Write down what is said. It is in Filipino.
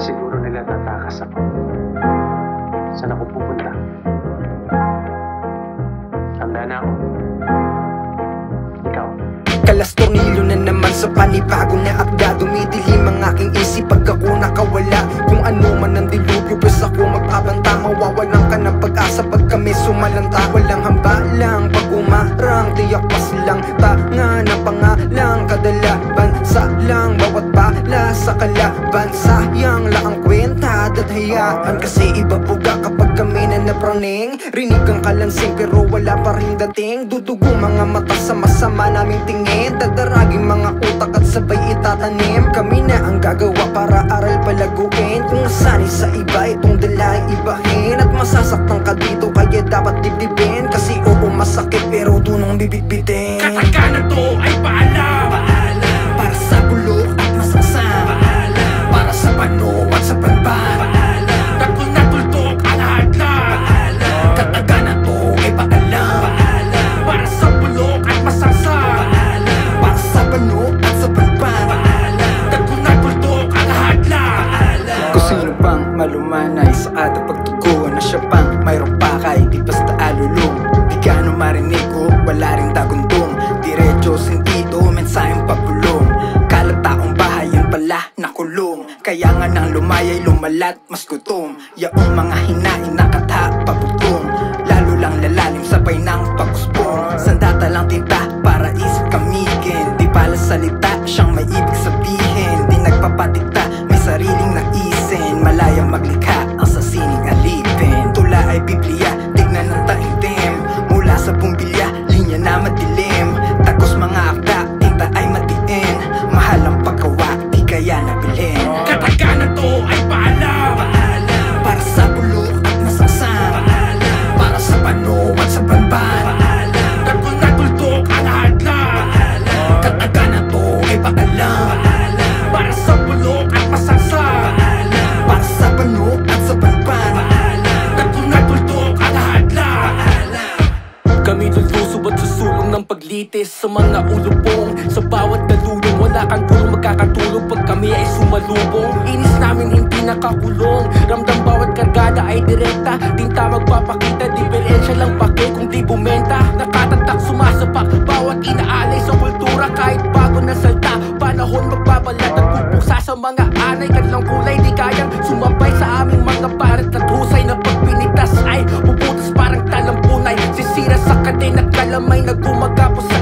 siguro nila tatakas ako. Saan ako pupunta? Handa na ako. Ikaw? Kalas tornilyo na naman sa panibago na akda. Dumidilim ang aking isip pag ako nakawala. Kung ano man ang dilubyo, bes ako magbabanta. Mawawalan ka ng pag-asa pag kami sumalanta. Walang hambalang pag umarang, tiyak pas lang tanga na pangalang. Kadalaban sa lang bawat bala sa kalaban. Sayang lang ang kwenta, dadhayaan kasi iba buga kapag kami na napraning. Rinig ang kalansing pero wala pa rin dating. Dudugo mga mata sa masama naming tingin. Dadaraging mga utak at sabay itatanim. Kami na ang gagawa para aral palaguin. Kung nasanay sa iba itong dala ibahin. At masasaktan ka dito kaya dapat dibdibin. Kasi oo masakit pero dunong bibitbitin. Katakana to ay paalam. Para sa bulok at masasam. Para sa pano at sa panban. Takol na tuldok ang hadlang. Katagana to ay paalam. Para sa bulok at masasam. Para sa pano at sa panban. Takol na tuldok ang hadlang. Kung sino pang malumanay sa ating pagtugon na siya pang mayroong pakay, di basta alulong. Di ka ano marinig ko, wala rin tagundong. Diretso sentido, mensaheng pabulong. Kalataong bahayan pala nakulong. Kaya nga nang lumayay lumalat mas gutom. Yaong mga hinain nakatha pabutong. Lalo lang lalalim sabay ng pagusbong. Sandata lang tinta para isip kamigin. Di pala salita siyang may ibig sabihin. Di nagpapatikta may sariling naisin. Malayang maglikha ang sa sining alipin. Tula ay Biblia, tignan ng taimtim. Mula sa bumbilya, linya na madilim. Takos mga akda, tinta ay matiin. Mahal ang paggawa, di kaya nabilhin. Katakana to ay paalam. Para sa bulok at masasam. Para sa pano at sa banban. Takol na tuldok ang hadlang. Katagana to ay paalam. Para sa bulok at masasam. Para sa pano at sa banban. Takol na tuldok ang hadlang. Kami lulusob at susulong ng paglitis sa mga ulupong. Sa bawat dalulong wala kang gulong magkakatulog pag kami ay sumalubong. Inis namin hindi nakakulong. Ramdam bawat kargada ay direkta. Tinta magpapakita, diferensya lang pake kung di bumenta. Nakatatak sumasapak, bawat inaalay sa kultura. Kahit bago na salta, panahon magbabalat at pupuksa sa mga anay. Kanilang kulay di kayang sumabay sa aming mga parat at husay na pagpinitas ay puputas parang talampunay. Sisira sa kadena kalamay na gumagapos sa